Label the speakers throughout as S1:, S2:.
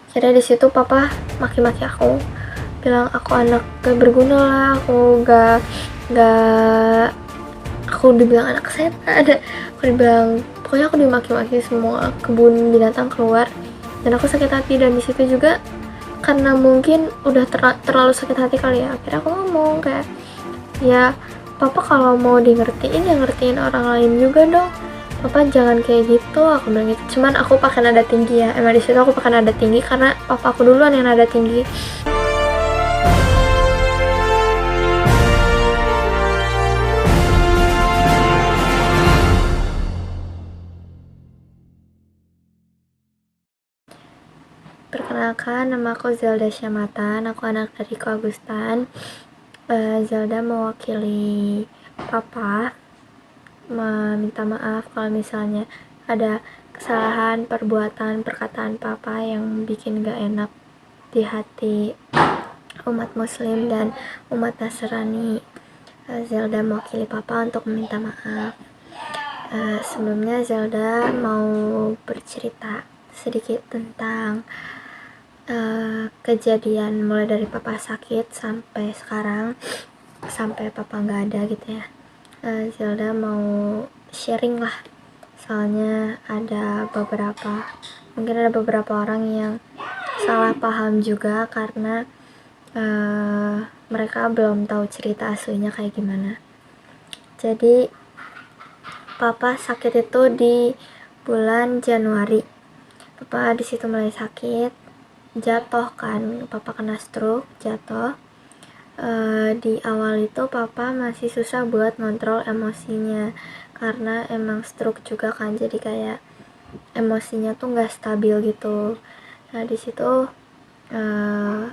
S1: Akhirnya di situ papa maki-maki aku, bilang aku anak gak berguna lah, gak aku dibilang anak setan, aku dibilang pokoknya aku dimaki-maki, semua kebun binatang keluar, dan aku sakit hati. Dan di situ juga karena mungkin udah terlalu sakit hati kali ya, akhirnya aku ngomong kayak, ya papa kalau mau di ngertiin ya ngertiin orang lain juga dong, papa jangan kayak gitu, aku bilang gitu. Cuman aku pakai nada tinggi ya, emang di situ aku pakai nada tinggi karena papa aku duluan yang nada tinggi. Perkenalkan, nama aku Zelda Syamatan, aku anak dari Ko Agustan. Zelda mewakili papa meminta maaf kalau misalnya ada kesalahan, perbuatan, perkataan papa yang bikin gak enak di hati umat muslim dan umat Nasrani. Zelda mewakili papa untuk meminta maaf. Sebelumnya Zelda mau bercerita sedikit tentang kejadian mulai dari papa sakit sampai sekarang, sampai papa nggak ada gitu ya. Zelda mau sharing lah, soalnya mungkin ada beberapa orang yang salah paham juga karena mereka belum tahu cerita aslinya kayak gimana. Jadi papa sakit itu di bulan Januari. Papa di situ mulai sakit, jatuh kan, papa kena stroke, jatuh. Di awal itu papa masih susah buat ngontrol emosinya karena emang stroke juga kan, jadi kayak emosinya tuh nggak stabil gitu. Nah di situ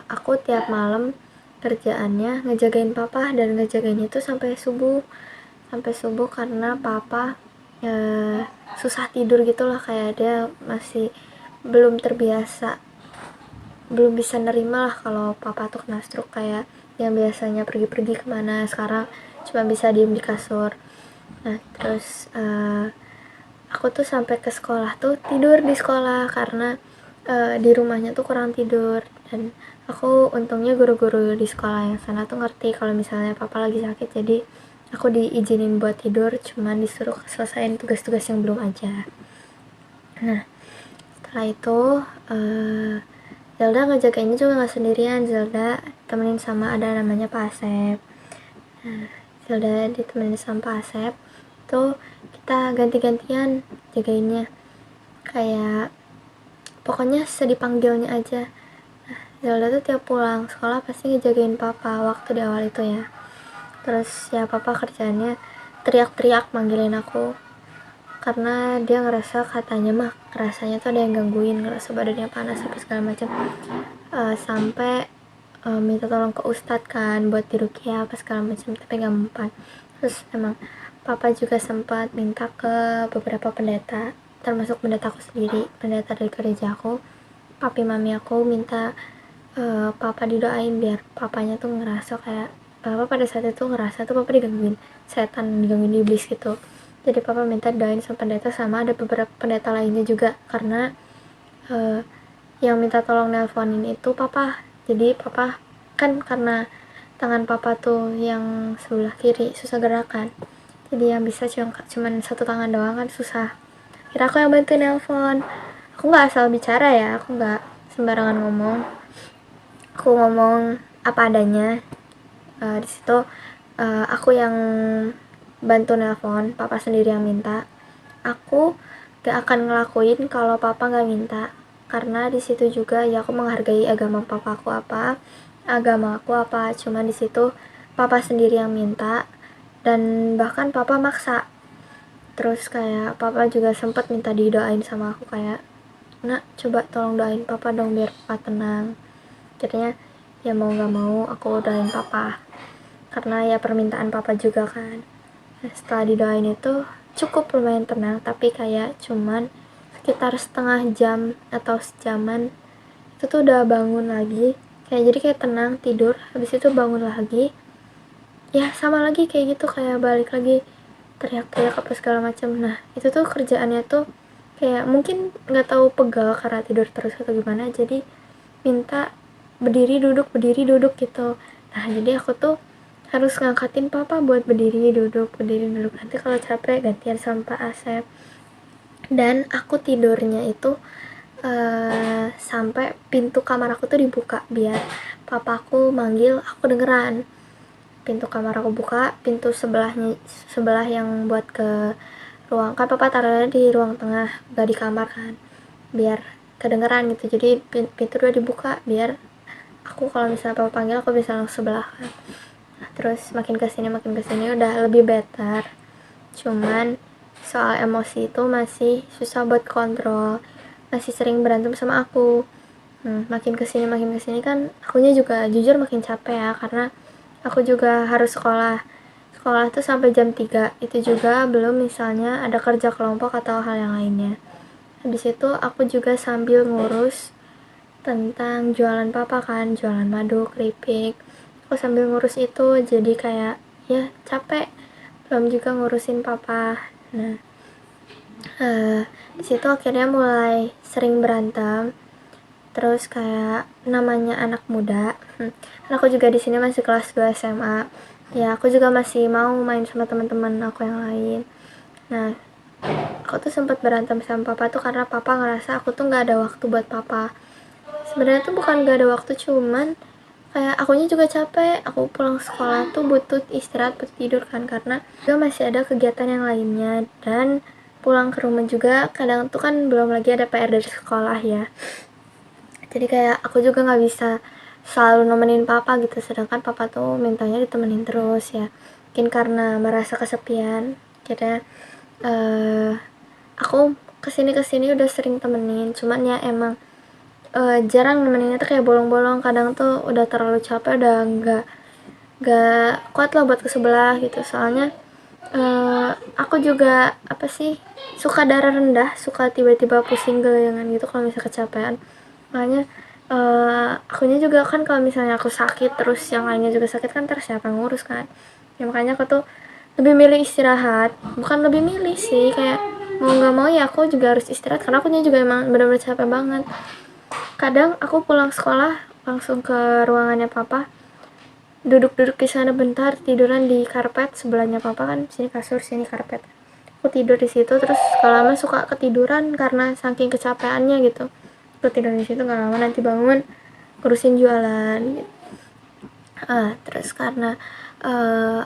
S1: aku tiap malam kerjaannya ngejagain papa, dan ngejagain itu sampai subuh karena papa susah tidur gitu lah, kayak dia masih belum terbiasa, belum bisa nerima lah kalau papa tuh kena stroke, kayak yang biasanya pergi-pergi kemana sekarang cuma bisa diem di kasur. Nah terus aku tuh sampai ke sekolah tuh tidur di sekolah karena di rumahnya tuh kurang tidur. Dan aku untungnya guru-guru di sekolah yang sana tuh ngerti kalau misalnya papa lagi sakit, jadi aku diizinin buat tidur, cuman disuruh selesaiin tugas-tugas yang belum aja. Nah setelah itu Zelda ngejagainnya juga gak sendirian, Zelda temenin sama ada namanya Pak Asep. Nah Zelda ditemenin sama Pak Asep tuh, kita ganti-gantian jagainnya, kayak pokoknya sedipanggilnya aja. Nah Zelda tuh tiap pulang sekolah pasti ngejagain papa waktu di awal itu ya. Terus ya papa kerjaannya teriak-teriak manggilin aku karena dia ngerasa, katanya mah rasanya tuh ada yang gangguin, ngerasa badannya panas apa segala macam. Sampai minta tolong ke ustadz kan buat diruqyah apa segala macam, tapi gak mempan. Terus emang papa juga sempat minta ke beberapa pendeta, termasuk pendeta aku sendiri, pendeta dari gereja aku, papi mami aku minta papa didoain biar papanya tuh ngerasa kayak papa pada saat itu ngerasa tuh papa digangguin setan, digangguin iblis gitu. Jadi papa minta doain sama pendeta, sama ada beberapa pendeta lainnya juga, karena yang minta tolong nelponin itu papa. Jadi papa kan karena tangan papa tuh yang sebelah kiri susah gerakan, jadi yang bisa cuman satu tangan doang kan susah. Kira aku yang bantu nelpon, aku nggak asal bicara ya, aku nggak sembarangan ngomong, aku ngomong apa adanya. Di situ aku yang bantu nelpon, papa sendiri yang minta. Aku gak akan ngelakuin kalau papa gak minta, karena di situ juga ya aku menghargai agama papaku apa, agama aku apa. Cuman di situ papa sendiri yang minta, dan bahkan papa maksa. Terus kayak papa juga sempat minta didoain sama aku, kayak nak coba tolong doain papa dong biar papa tenang. Jadinya ya mau gak mau aku doain papa karena ya permintaan papa juga kan. Nah, setelah didoain itu cukup lumayan tenang, tapi kayak cuman sekitar setengah jam atau sejaman itu tuh udah bangun lagi, kayak jadi kayak tenang tidur, habis itu bangun lagi ya sama lagi kayak gitu, kayak balik lagi teriak-teriak apa segala macam. Nah itu tuh kerjaannya tuh kayak mungkin nggak tahu pegal karena tidur terus atau gimana, jadi minta berdiri duduk gitu. Nah jadi aku tuh harus ngangkatin papa buat berdiri duduk. Nanti kalau capek gantian sama Pak Asep. Dan aku tidurnya itu sampai pintu kamar aku tuh dibuka biar papaku manggil aku dengeran. Pintu kamar aku buka, pintu sebelah yang buat ke ruang, kan papa taruhnya di ruang tengah, gak di kamar kan, biar kedengeran gitu. Jadi pintu dua dibuka biar aku kalau misalnya papa panggil aku bisa langsung sebelah kan. Nah, terus makin kesini udah lebih better, cuman soal emosi itu masih susah buat kontrol, masih sering berantem sama aku. Makin kesini kan akunya juga jujur makin capek ya, karena aku juga harus sekolah tuh sampai jam 3, itu juga belum misalnya ada kerja kelompok atau hal yang lainnya. Habis itu aku juga sambil ngurus tentang jualan papa kan, jualan madu, keripik, aku sambil ngurus itu, jadi kayak ya capek, belum juga ngurusin papa. Nah di situ akhirnya mulai sering berantem. Terus kayak namanya anak muda, aku juga di sini masih kelas 2 SMA, ya aku juga masih mau main sama teman-teman aku yang lain. Nah aku tuh sempat berantem sama papa tuh karena papa ngerasa aku tuh nggak ada waktu buat papa. Sebenarnya tuh bukan nggak ada waktu, cuman kayak akunya juga capek, aku pulang sekolah tuh butuh istirahat, butuh tidur kan, karena juga masih ada kegiatan yang lainnya. Dan pulang ke rumah juga kadang tuh kan belum lagi ada PR dari sekolah ya, jadi kayak aku juga nggak bisa selalu nemenin papa gitu, sedangkan papa tuh mintanya ditemenin terus ya. Mungkin karena merasa kesepian, jadi aku kesini udah sering temenin, cuman ya emang jarang nemeninnya tuh, kayak bolong-bolong. Kadang tuh udah terlalu capek, udah nggak kuat lah buat ke sebelah gitu. Soalnya aku juga apa sih, suka darah rendah, suka tiba-tiba pusing geleyangan gitu kalau misalnya kecapean. Makanya akunya juga kan kalau misalnya aku sakit terus yang lainnya juga sakit kan, terus siapa yang ngurus kan. Ya makanya aku tuh lebih milih istirahat, bukan lebih milih sih, kayak mau nggak mau ya aku juga harus istirahat karena akunya juga emang benar-benar capek banget. Kadang aku pulang sekolah langsung ke ruangannya papa, duduk-duduk di sana bentar, tiduran di karpet sebelahnya papa kan, sini kasur sini karpet, aku tidur di situ. Terus kalau lama suka ketiduran karena saking kecapeannya gitu, aku tidur di situ, nggak lama nanti bangun ngurusin jualan gitu. Terus karena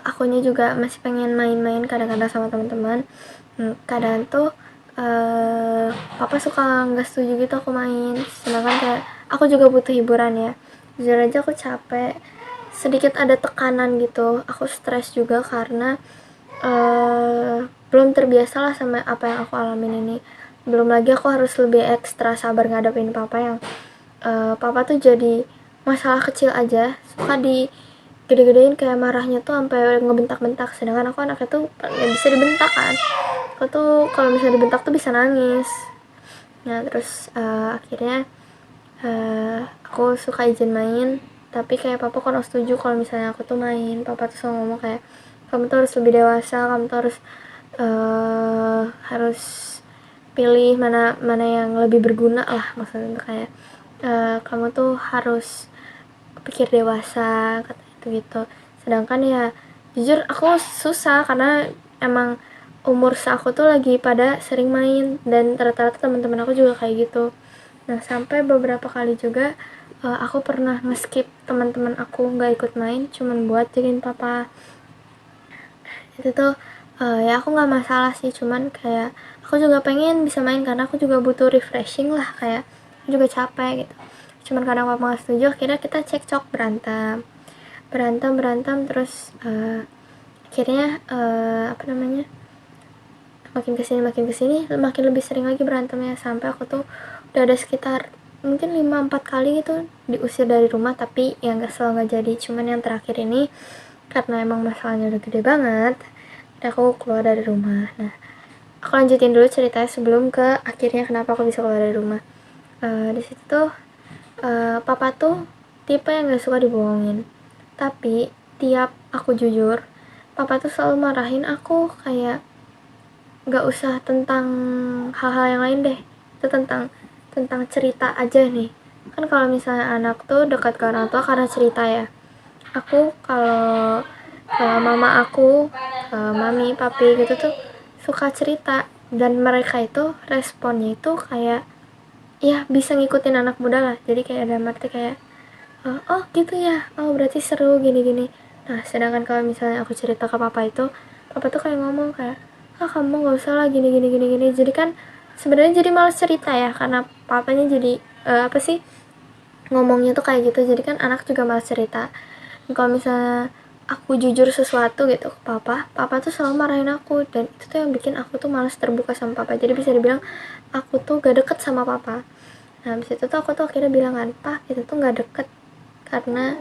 S1: akunya juga masih pengen main-main kadang-kadang sama teman-teman. Kadang tuh papa suka nggak setuju gitu aku main, sedangkan kayak aku juga butuh hiburan ya. Jujur aja aku capek, sedikit ada tekanan gitu, aku stres juga karena belum terbiasa lah sama apa yang aku alamin ini. Belum lagi aku harus lebih ekstra sabar ngadepin papa yang papa tuh jadi masalah kecil aja suka di gede-gedein, kayak marahnya tuh sampai ngebentak-bentak, sedangkan aku anaknya tuh nggak bisa dibentak kan. Aku tuh kalau misalnya dibentak tuh bisa nangis. Nah terus akhirnya aku suka izin main, tapi kayak papa kan setuju kalau misalnya aku tuh main. Papa tuh selalu ngomong kayak, kamu tuh harus lebih dewasa, kamu tuh harus pilih mana yang lebih berguna lah, maksudnya tuh kayak kamu tuh harus pikir dewasa, kata itu gitu. Sedangkan ya jujur aku susah karena emang umur aku tuh lagi pada sering main, dan rata-rata teman-teman aku juga kayak gitu. Nah sampai beberapa kali juga aku pernah nge-skip teman-teman aku nggak ikut main cuman buat jagain papa. Itu tuh ya aku nggak masalah sih, cuman kayak aku juga pengen bisa main karena aku juga butuh refreshing lah, kayak aku juga capek gitu. Cuman kadang papa nggak setuju, akhirnya kita cekcok, berantem terus akhirnya apa namanya, makin kesini makin lebih sering lagi berantemnya, sampai aku tuh udah ada sekitar mungkin 5-4 kali gitu diusir dari rumah. Tapi yang gak selalu gak jadi, cuman yang terakhir ini karena emang masalahnya udah gede banget, aku keluar dari rumah. Nah aku lanjutin dulu ceritanya sebelum ke akhirnya kenapa aku bisa keluar dari rumah. Di situ tuh papa tuh tipe yang gak suka dibohongin, tapi tiap aku jujur papa tuh selalu marahin aku, kayak gak usah tentang hal-hal yang lain deh, itu tentang cerita aja nih, kan kalau misalnya anak tuh dekat ke orang tua karena cerita ya. Aku kalau ke mama aku, ke mami, papi gitu tuh suka cerita, dan mereka itu responnya itu kayak ya bisa ngikutin anak muda lah. Jadi kayak ada arti kayak oh gitu ya, oh berarti seru gini-gini. Nah sedangkan kalau misalnya aku cerita ke papa tuh kayak ngomong kayak kamu nggak usah lah gini gini gini gini. Jadi kan sebenarnya jadi malas cerita ya, karena papanya jadi apa sih, ngomongnya tuh kayak gitu. Jadi kan anak juga malas cerita. Dan kalau misalnya aku jujur sesuatu gitu ke papa tuh selalu marahin aku, dan itu tuh yang bikin aku tuh malas terbuka sama papa. Jadi bisa dibilang aku tuh gak deket sama papa. Nah habis itu tuh aku tuh akhirnya bilang kan, pak itu tuh gak deket karena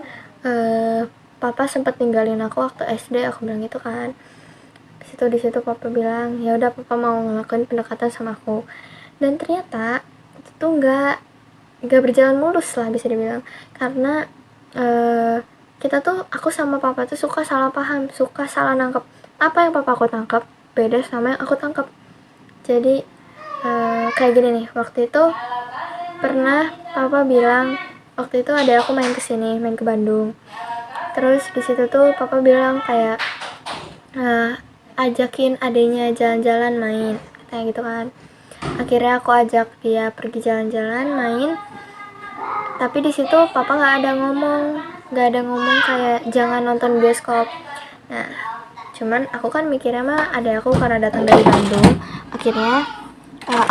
S1: papa sempat ninggalin aku waktu SD, aku bilang gitu kan. Di situ papa bilang ya udah papa mau ngelakuin pendekatan sama aku, dan ternyata itu tuh nggak berjalan mulus lah bisa dibilang, karena kita tuh, aku sama papa tuh suka salah paham, suka salah nangkep. Apa yang papa aku tangkap beda sama yang aku tangkap. Jadi kayak gini nih, waktu itu pernah papa bilang, waktu itu ada aku main kesini, main ke Bandung. Terus di situ tuh papa bilang kayak ajakin adenya jalan-jalan main kayak gitu kan. Akhirnya aku ajak dia pergi jalan-jalan main, tapi di situ papa nggak ada ngomong kayak jangan nonton bioskop. Nah cuman aku kan mikirnya mah ada aku karena datang dari Bandung. Akhirnya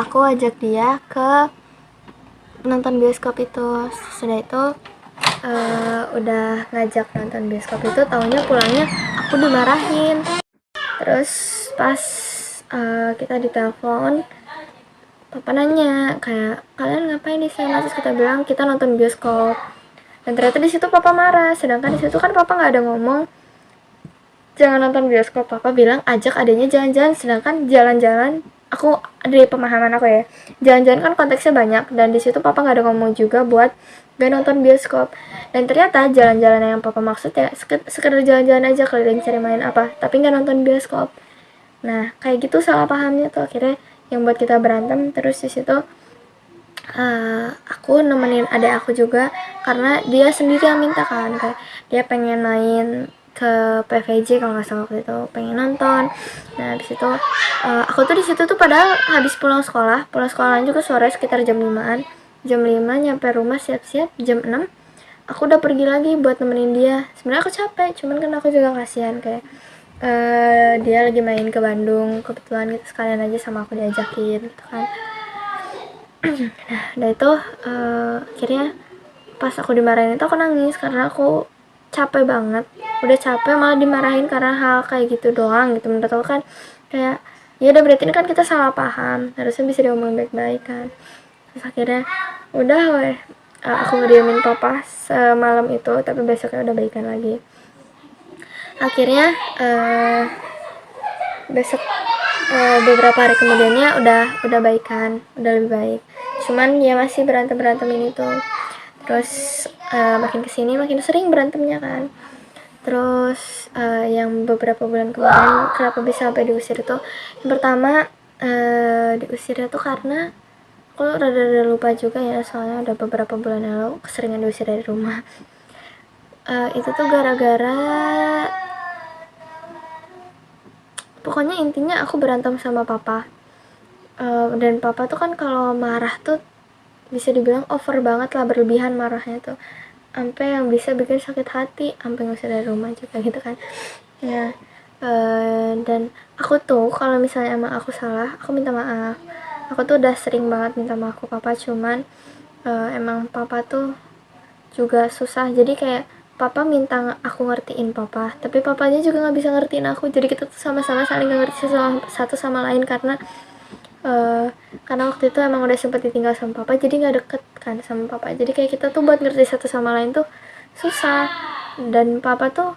S1: aku ajak dia ke nonton bioskop itu. Sudah itu udah ngajak nonton bioskop itu, taunya pulangnya aku dimarahin. Terus pas kita ditelepon, papa nanya kayak kalian ngapain di sana, terus kita bilang kita nonton bioskop. Dan ternyata di situ papa marah, sedangkan di situ kan papa nggak ada ngomong jangan nonton bioskop. Papa bilang ajak adanya jalan-jalan, sedangkan jalan-jalan, aku dari pemahaman aku ya, jalan-jalan kan konteksnya banyak, dan di situ papa nggak ada ngomong juga buat gak nonton bioskop. Dan ternyata jalan-jalan yang papa maksud ya sekedar jalan-jalan aja, keliling cari main apa, tapi nggak nonton bioskop. Nah kayak gitu salah pahamnya tuh akhirnya yang buat kita berantem. Terus di situ aku nemenin adik aku juga karena dia sendiri yang minta kan, kayak dia pengen main ke PVJ kalau nggak salah waktu itu, pengen nonton. Nah habis itu aku tuh di situ tuh padahal habis pulang sekolah juga sore sekitar jam 5-an, jam 5 nyampe rumah siap-siap jam 6 aku udah pergi lagi buat nemenin dia. Sebenarnya aku capek, cuman kan aku juga kasihan kayak dia lagi main ke Bandung kebetulan gitu, sekalian aja sama aku diajakin gitu kan. Nah itu akhirnya pas aku dimarahin itu aku nangis karena aku capek banget, udah capek malah dimarahin karena hal kayak gitu doang gitu. Menurut aku kan kayak ya udah berarti ini kan kita salah paham, harusnya bisa diomongin baik-baik kan. Terus akhirnya udah weh, aku ngediemin papa semalam itu, tapi besoknya udah baikan lagi. Akhirnya besok beberapa hari kemudiannya udah baikan, udah lebih baik. Cuman ya masih berantem ini tuh. Terus makin kesini makin sering berantemnya kan. Terus yang beberapa bulan kemarin kenapa bisa sampai diusir itu, yang pertama diusirnya tuh karena aku rada lupa juga ya, soalnya udah beberapa bulan lalu keseringan diusir dari rumah. Itu tuh gara-gara, pokoknya intinya aku berantem sama papa. Dan papa tuh kan kalau marah tuh bisa dibilang over banget lah, berlebihan marahnya tuh, sampai yang bisa bikin sakit hati, sampai ngusir dari rumah juga gitu kan ya. Dan aku tuh kalau misalnya emang aku salah, aku minta maaf. Aku tuh udah sering banget minta maaf ke papa, cuman emang papa tuh juga susah. Jadi kayak papa minta aku ngertiin papa, tapi papanya juga nggak bisa ngertiin aku. Jadi kita tuh sama-sama saling gak ngerti satu sama lain karena waktu itu emang udah sempet ditinggal sama papa, jadi nggak deket kan sama papa. Jadi kayak kita tuh buat ngerti satu sama lain tuh susah. Dan papa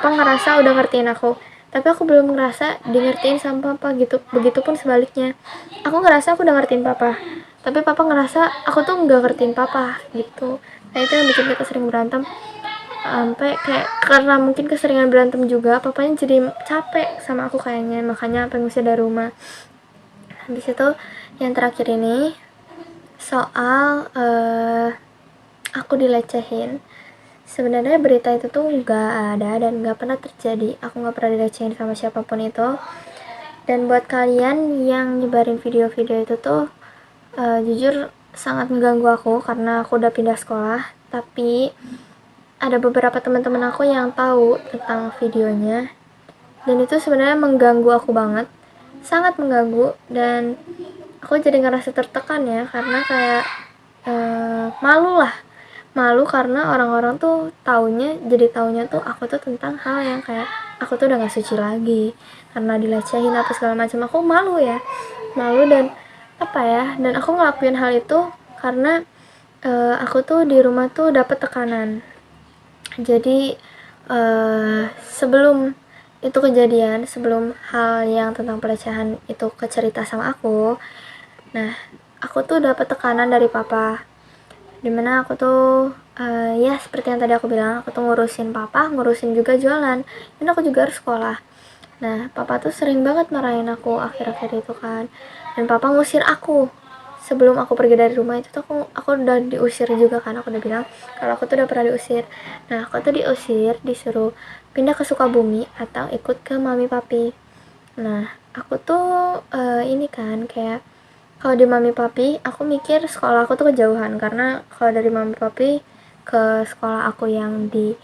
S1: ngerasa udah ngertiin aku, tapi aku belum ngerasa di ngertiin sama papa gitu. Begitupun sebaliknya, aku ngerasa aku udah ngertiin papa, tapi papa ngerasa aku tuh nggak ngertiin papa gitu. Nah itu yang bikin kita sering berantem, sampai kayak karena mungkin keseringan berantem juga papanya jadi capek sama aku kayaknya, makanya sampai ngusir dari rumah. Habis itu yang terakhir ini soal aku dilecehin. Sebenarnya berita itu tuh nggak ada dan nggak pernah terjadi. Aku nggak pernah dilecehin sama siapapun itu. Dan buat kalian yang nyebarin video-video itu tuh jujur sangat mengganggu aku karena aku udah pindah sekolah. Tapi ada beberapa teman-teman aku yang tahu tentang videonya dan itu sebenarnya mengganggu aku banget, sangat mengganggu. Dan aku jadi ngerasa tertekan ya karena kayak malu karena orang-orang tuh taunya tuh aku tuh tentang hal yang kayak aku tuh udah gak suci lagi karena dilecehin apa segala macam. Aku malu dan apa ya, dan aku ngelakuin hal itu karena aku tuh di rumah tuh dapet tekanan. Jadi sebelum itu kejadian, sebelum hal yang tentang pelecehan itu kecerita sama aku, nah aku tuh dapet tekanan dari papa, dimana aku tuh ya seperti yang tadi aku bilang, aku tuh ngurusin papa, ngurusin juga jualan, dan aku juga harus sekolah. Nah papa tuh sering banget marahin aku akhir-akhir itu kan, dan papa ngusir aku. Sebelum aku pergi dari rumah itu tuh aku udah diusir juga kan, aku udah bilang kalau aku tuh udah pernah diusir. Nah aku tuh diusir, disuruh pindah ke Sukabumi atau ikut ke mami papi. Nah aku tuh ini kan kayak kalau di mami papi aku mikir sekolah aku tuh kejauhan, karena kalau dari mami papi ke sekolah aku yang di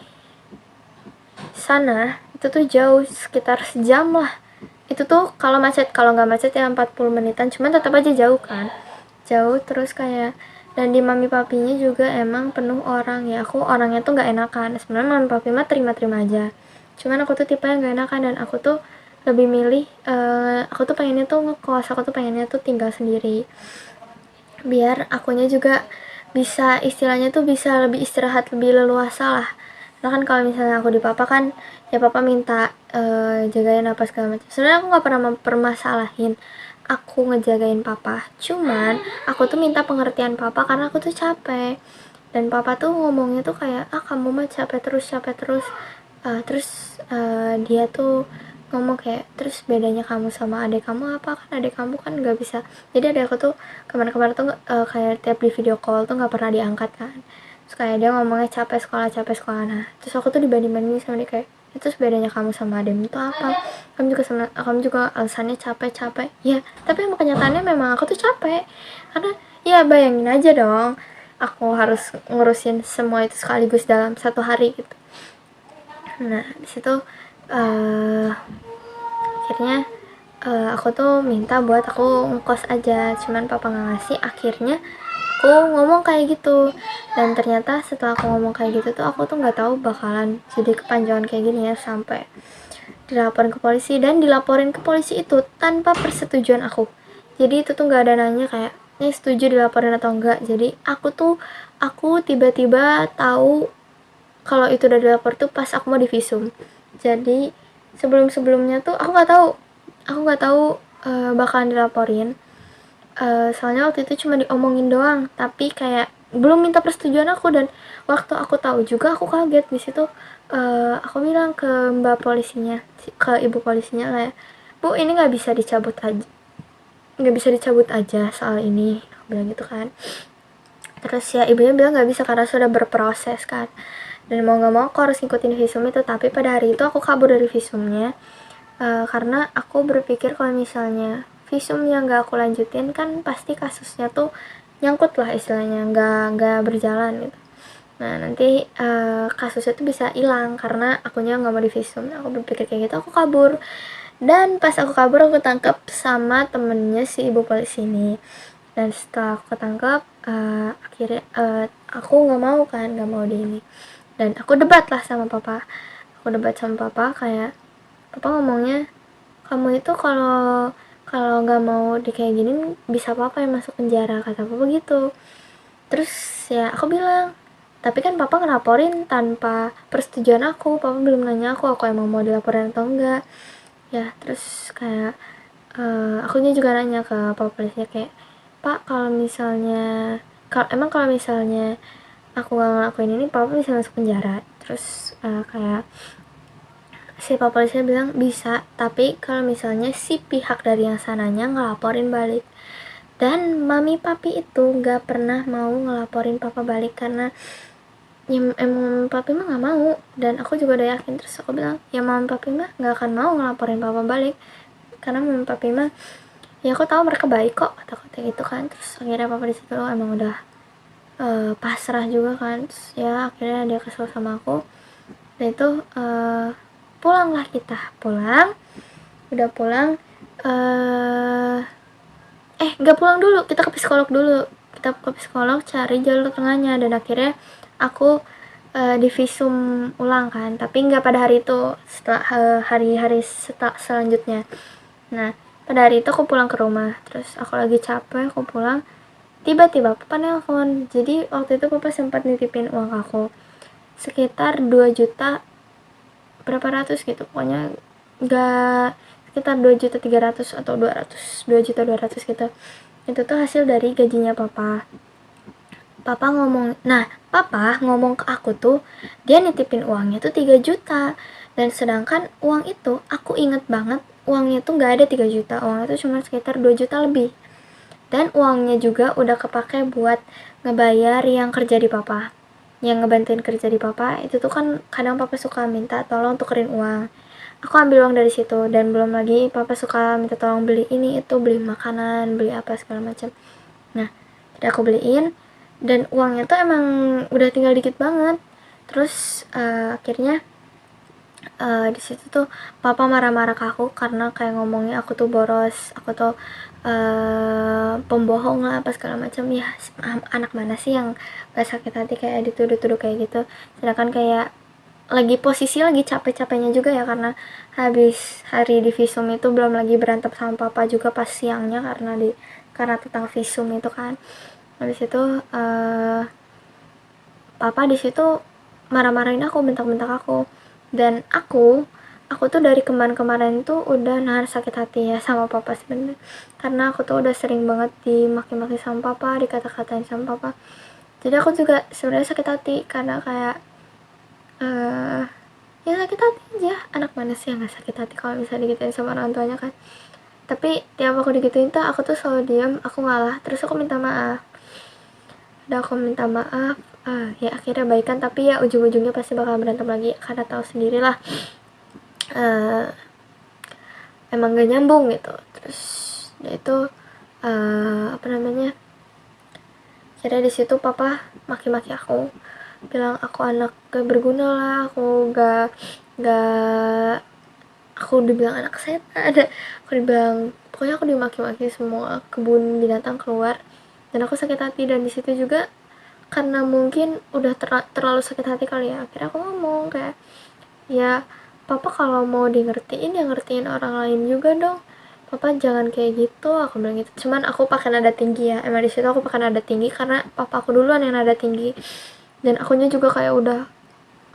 S1: sana itu tuh jauh, sekitar sejam lah. Itu tuh kalau macet, kalau nggak macet ya 40 menitan, cuman tetap aja jauh kan, jauh. Terus kayak dan di mami papinya juga emang penuh orang ya, aku orangnya tuh nggak enakan. Sebenarnya mami papi mah terima-terima aja, cuman aku tuh tipe yang nggak enakan dan aku tuh lebih milih aku tuh pengennya tuh ngekos, aku tuh pengennya tuh tinggal sendiri biar akunya juga bisa istilahnya tuh bisa lebih istirahat, lebih leluasa lah. Karena kan kalau misalnya aku di papa kan ya papa minta jagain apa segala macam. Sebenarnya aku nggak pernah mempermasalahin aku ngejagain papa, cuman aku tuh minta pengertian papa karena aku tuh capek. Dan papa tuh ngomongnya tuh kayak kamu mah capek terus dia tuh ngomong kayak terus bedanya kamu sama adik kamu apa, kan adik kamu kan nggak bisa. Jadi adik aku tuh kemarin-kemarin tuh kayak tiap di video call tuh nggak pernah diangkat kan, terus kayak dia ngomongnya capek sekolah. Nah terus aku tuh dibanding-bandingin sama dia kayak itu bedanya kamu sama adem itu apa, kamu juga alasannya capek ya, tapi emang kenyataannya memang aku tuh capek karena ya bayangin aja dong aku harus ngurusin semua itu sekaligus dalam satu hari gitu. Nah disitu akhirnya aku tuh minta buat aku ngekos aja, cuman papa nggak ngasih. Akhirnya aku ngomong kayak gitu, dan ternyata setelah aku ngomong kayak gitu tuh aku tuh nggak tahu bakalan jadi kepanjangan kayak gini ya, sampai dilaporin ke polisi. Dan dilaporin ke polisi itu tanpa persetujuan aku, jadi itu tuh nggak ada nanya kayak ini setuju dilaporin atau enggak. Jadi aku tiba-tiba tahu kalau itu udah dilapor tuh pas aku mau divisum. Jadi sebelumnya tuh aku nggak tahu bakalan dilaporin. Soalnya waktu itu cuma diomongin doang, tapi kayak belum minta persetujuan aku. Dan waktu aku tahu juga aku kaget. Di situ aku bilang ke mbak polisinya, ke ibu polisinya kayak, bu ini nggak bisa dicabut aja soal ini, aku bilang gitu kan. Terus ya ibunya bilang nggak bisa karena sudah berproses kan, dan mau nggak mau aku harus ngikutin visum itu. Tapi pada hari itu aku kabur dari visumnya karena aku berpikir kalau misalnya visum yang nggak aku lanjutin kan pasti kasusnya tuh nyangkut lah istilahnya, nggak berjalan gitu. Nah nanti kasusnya tuh bisa hilang karena akunya nggak mau divisum. Aku berpikir kayak gitu, aku kabur. Dan pas aku kabur aku tangkap sama temennya si ibu polisi ini. Dan setelah aku ketangkep akhirnya aku nggak mau di ini, dan aku debat sama papa kayak papa ngomongnya kamu itu kalau kalau nggak mau di kayak gini bisa papa yang masuk penjara, kata papa gitu. Terus ya aku bilang tapi kan papa ngelaporin tanpa persetujuan aku, papa belum nanya aku emang mau dilaporin atau enggak ya. Terus kayak akunya juga nanya ke papa polisinya kayak, pak kalau misalnya aku gak ngelakuin ini papa bisa masuk penjara. Terus kayak si papa polisinya bilang bisa, tapi kalau misalnya si pihak dari yang sananya ngelaporin balik. Dan mami papi itu gak pernah mau ngelaporin papa balik karena ya emang papi mah gak mau, dan aku juga udah yakin. Terus aku bilang ya mami papi mah gak akan mau ngelaporin papa balik karena mami papi mah ya aku tahu mereka baik kok, kata-kata gitu kan. Terus akhirnya papa disitu emang udah pasrah juga kan. Terus ya akhirnya dia kesel sama aku, dan itu pulanglah kita. Udah pulang, nggak pulang dulu, kita ke psikolog dulu. Kita ke psikolog cari jalur tengahnya, dan akhirnya aku divisum ulang kan, tapi nggak pada hari itu, setelah hari-hari selanjutnya. Nah pada hari itu aku pulang ke rumah, terus aku lagi capek, aku pulang, tiba-tiba papa nelpon. Jadi waktu itu papa sempat nitipin uang aku sekitar 2 juta berapa ratus gitu, pokoknya nggak, sekitar 2.300.000 atau 2.200.000 gitu. Itu tuh hasil dari gajinya papa. Papa ngomong ke aku tuh dia nitipin uangnya tuh 3 juta, dan sedangkan uang itu aku inget banget uangnya tuh nggak ada 3 juta, uangnya tuh cuma sekitar 2 juta lebih. Dan uangnya juga udah kepake buat ngebayar yang kerja di papa, yang ngebantuin kerja di papa. Itu tuh kan kadang papa suka minta tolong tukerin uang, aku ambil uang dari situ. Dan belum lagi papa suka minta tolong beli ini itu, beli makanan, beli apa segala macam. Nah jadi aku beliin, dan uangnya tuh emang udah tinggal dikit banget. Terus akhirnya di situ tuh papa marah-marah ke aku karena kayak ngomongnya aku tuh boros, aku tuh pembohong lah apa segala macam. Ya anak mana sih yang gak sakit hati kayak dituduh-tuduh kayak gitu, sedangkan kayak lagi capek-capeknya juga ya, karena habis hari di visum itu, belum lagi berantem sama papa juga pas siangnya karena tentang visum itu kan. Habis itu papa di situ marah-marahin aku, bentak-bentak aku. Dan aku tuh dari kemarin tuh udah nahan sakit hati ya sama papa sebenarnya, karena aku tuh udah sering banget dimaki-maki sama papa, dikata-katain sama papa. Jadi aku juga sebenarnya sakit hati karena kayak ya sakit hati aja. Anak mana sih yang gak sakit hati kalau misalnya digituin sama orang tuanya kan. Tapi tiap aku digituin tuh aku tuh selalu diam, aku ngalah, terus aku minta maaf. Udah aku minta maaf, ya akhirnya baikan, tapi ya ujung-ujungnya pasti bakal berantem lagi karena tahu sendirilah emang gak nyambung gitu. Terus ya itu apa namanya, akhirnya di situ papa maki-maki aku, bilang aku anak gak berguna lah, aku gak aku dibilang anak setan, aku dibilang, pokoknya aku dimaki-maki, semua kebun binatang keluar. Dan aku sakit hati, dan di situ juga karena mungkin udah terlalu sakit hati kali ya, akhirnya aku ngomong kayak, ya papa kalau mau di ngertiin ya ngertiin orang lain juga dong, papa jangan kayak gitu, aku bilang gitu. Cuman aku pakai nada tinggi ya, emang di situ aku pakai nada tinggi karena papa aku duluan yang nada tinggi, dan akunya juga kayak udah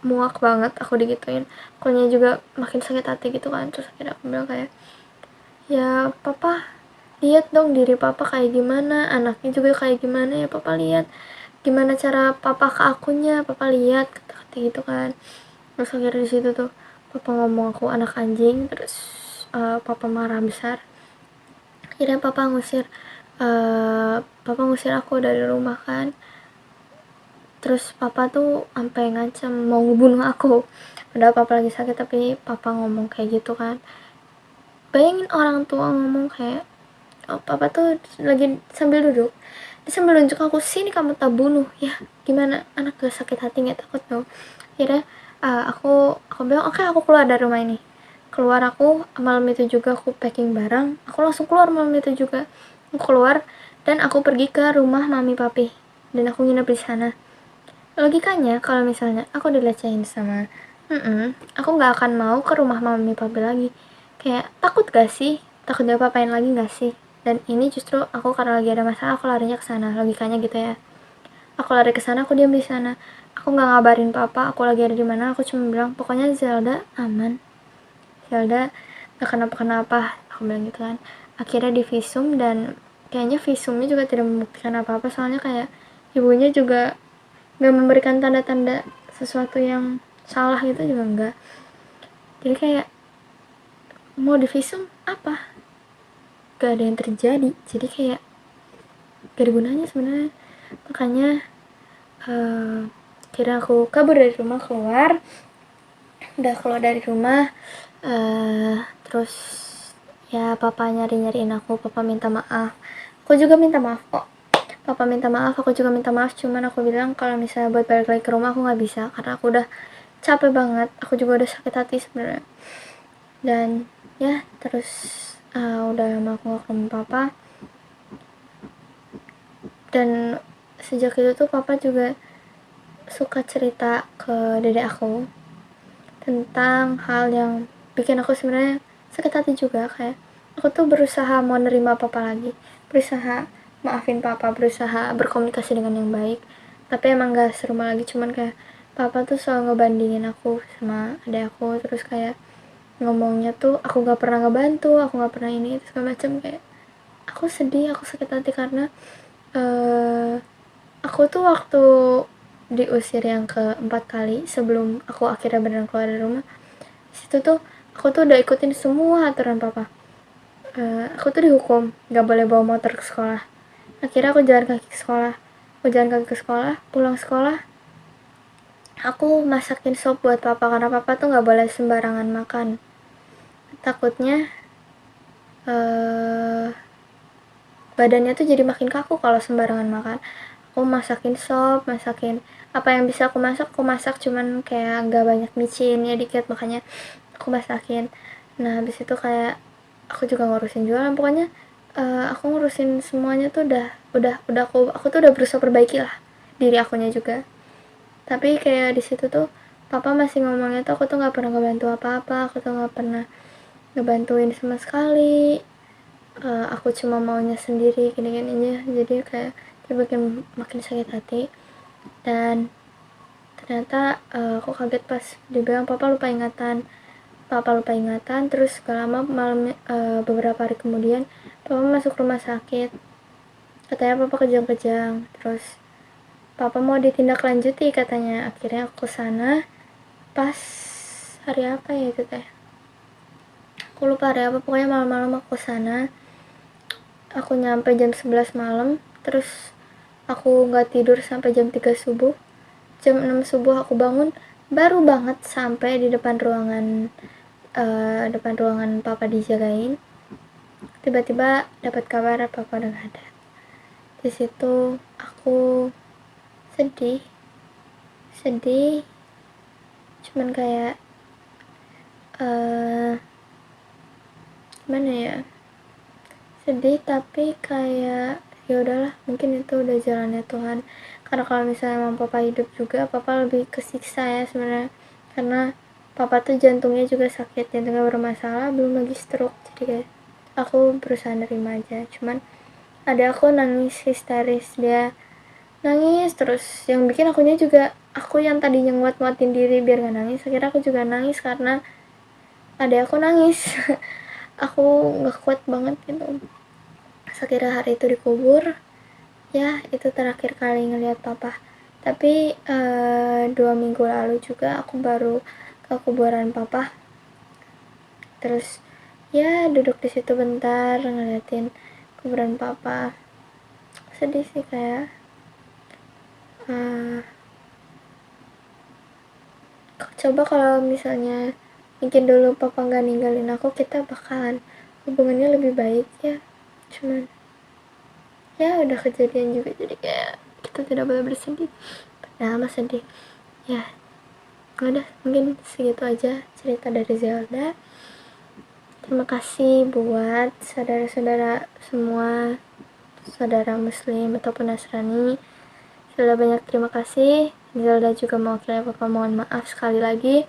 S1: muak banget aku digituin, akunya juga makin sakit hati gitu kan. Terus akhirnya aku bilang kayak, ya papa lihat dong diri papa kayak gimana, anaknya juga kayak gimana, ya papa lihat gimana cara papa ke akunya, papa lihat, kata-kata gitu kan. Terus akhirnya di situ tuh papa ngomong aku anak anjing. Terus papa marah besar, akhirnya papa ngusir aku dari rumah kan. Terus papa tuh sampai ngancam mau ngebunuh aku, padahal papa lagi sakit, tapi papa ngomong kayak gitu kan. Bayangin orang tua ngomong kayak, papa tuh lagi sambil duduk, dia sambil nunjuk aku, sini kamu tak bunuh ya, gimana anak gak sakit hati, gak takut dong. Akhirnya aku bilang oke, aku keluar dari rumah ini. Keluar, aku malam itu juga aku packing barang, aku langsung keluar malam itu juga. Aku keluar dan aku pergi ke rumah mami papi, dan aku nginep di sana. Logikanya kalau misalnya aku dilecehin sama aku nggak akan mau ke rumah mami papi lagi. Kayak takut gak sih, takut dia apain lagi gak sih. Dan ini justru aku karena lagi ada masalah, aku larinya ke sana, logikanya gitu ya. Aku lari ke sana, aku diam di sana, aku nggak ngabarin papa aku lagi ada di mana. Aku cuma bilang pokoknya Zelda aman, Zelda gak kenapa-kenapa, aku bilang gitu kan. Akhirnya di visum, dan kayaknya visumnya juga tidak membuktikan apa-apa, soalnya kayak ibunya juga gak memberikan tanda-tanda sesuatu yang salah gitu juga enggak. Jadi kayak mau di visum apa, gak ada yang terjadi. Jadi kayak gak ada gunanya sebenarnya. Makanya akhirnya aku kabur dari rumah, udah keluar dari rumah. Terus ya papa nyariin aku, papa minta maaf, aku juga minta maaf kok. Papa minta maaf, aku juga minta maaf, cuman aku bilang kalau misalnya buat balik lagi ke rumah aku nggak bisa karena aku udah capek banget, aku juga udah sakit hati sebenarnya. Dan ya terus udah lama aku nggak ketemu papa, dan sejak itu tuh papa juga suka cerita ke dedek aku tentang hal yang bikin aku sebenarnya sakit hati juga. Kayak aku tuh berusaha mau nerima papa lagi, berusaha maafin papa, berusaha berkomunikasi dengan yang baik, tapi emang gak serumah lagi. Cuman kayak papa tuh selalu ngebandingin aku sama adek aku, terus kayak ngomongnya tuh aku gak pernah ngebantu, aku gak pernah ini itu segala macam. Kayak aku sedih, aku sakit hati karena aku tuh waktu diusir yang keempat kali sebelum aku akhirnya beneran keluar dari rumah, situ tuh aku tuh udah ikutin semua aturan papa. Aku tuh dihukum nggak boleh bawa motor ke sekolah. Akhirnya aku jalan kaki ke sekolah, pulang sekolah aku masakin sop buat papa karena papa tuh nggak boleh sembarangan makan, takutnya badannya tuh jadi makin kaku kalau sembarangan makan. Aku masakin sop, masakin apa yang bisa aku masak, cuman kayak nggak banyak micinnya, dikit, makanya aku masakin. Nah habis itu kayak aku juga ngurusin jualan, pokoknya aku ngurusin semuanya tuh udah aku tuh udah berusaha perbaiki lah diri akunya juga. Tapi kayak di situ tuh papa masih ngomongnya tuh aku tuh nggak pernah ngebantu apa-apa, aku tuh nggak pernah ngebantuin sama sekali, aku cuma maunya sendiri gini-gininya. Jadi kayak dia makin sakit hati. Dan ternyata aku kaget pas dibilang papa lupa ingatan. Terus gak lama malam, beberapa hari kemudian papa masuk rumah sakit, katanya papa kejang-kejang, terus papa mau ditindaklanjuti katanya. Akhirnya aku sana pas hari apa ya itu teh, aku lupa hari apa, pokoknya malam-malam aku sana. Aku nyampe jam 11 malam, terus aku nggak tidur sampai jam 3 subuh. Jam 6 subuh aku bangun, baru banget sampai di depan ruangan papa dijagain. Tiba-tiba dapat kabar papa udah gak ada. Di situ aku sedih, cuman kayak gimana ya, sedih tapi kayak ya udahlah, mungkin itu udah jalannya Tuhan. Karena kalau misalnya emang papa hidup juga, papa lebih kesiksa ya sebenarnya, karena papa tuh jantungnya juga sakit, jantungnya bermasalah, belum lagi stroke. Jadi kayak aku berusaha nerima aja. Cuman ada aku nangis histeris, dia nangis terus, yang bikin akunya juga, aku yang tadinya nguat-nguatin diri biar gak nangis, akhirnya aku juga nangis karena ada aku nangis. Aku nggak kuat banget gitu. Akhirnya hari itu dikubur, ya itu terakhir kali ngeliat papa. Tapi 2 minggu lalu juga aku baru ke kuburan papa, terus ya duduk di situ bentar ngeliatin kuburan papa. Sedih sih, kayak coba kalau misalnya mungkin dulu papa nggak ninggalin aku, kita bakalan hubungannya lebih baik ya. Cuman ya udah kejadian juga, jadi kayak kita tidak boleh bersedih, padahal mah sedih ya. Udah, mungkin segitu aja cerita dari Zelda. Terima kasih buat saudara-saudara semua, saudara muslim ataupun Nasrani. Zelda banyak terima kasih. Zelda juga mewakili papa mohon maaf sekali lagi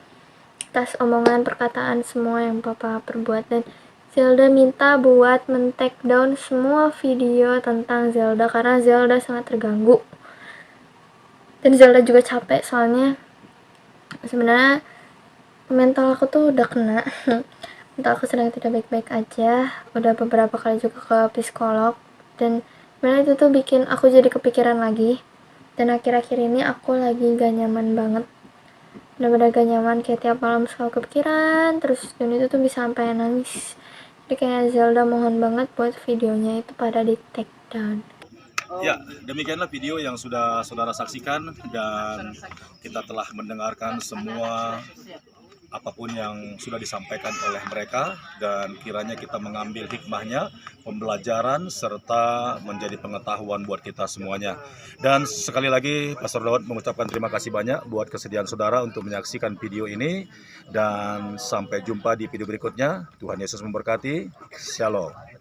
S1: atas omongan perkataan semua yang papa perbuat, dan Zelda minta buat men-take down semua video tentang Zelda karena Zelda sangat terganggu. Dan Zelda juga capek, soalnya sebenarnya mental aku tuh udah kena. Mental aku sedang tidak baik-baik aja. Udah beberapa kali juga ke psikolog, dan sebenarnya itu tuh bikin aku jadi kepikiran lagi. Dan akhir-akhir ini aku lagi gak nyaman banget, bener-bener gak nyaman, kayak tiap malam selalu kepikiran terus, dan itu tuh bisa sampai nangis. Jadi kayak Zelda mohon banget buat videonya itu pada di take down.
S2: Ya, demikianlah video yang sudah saudara saksikan, dan kita telah mendengarkan semua apapun yang sudah disampaikan oleh mereka, dan kiranya kita mengambil hikmahnya, pembelajaran, serta menjadi pengetahuan buat kita semuanya. Dan sekali lagi Pastor Daud mengucapkan terima kasih banyak buat kesediaan saudara untuk menyaksikan video ini, dan sampai jumpa di video berikutnya. Tuhan Yesus memberkati. Shalom.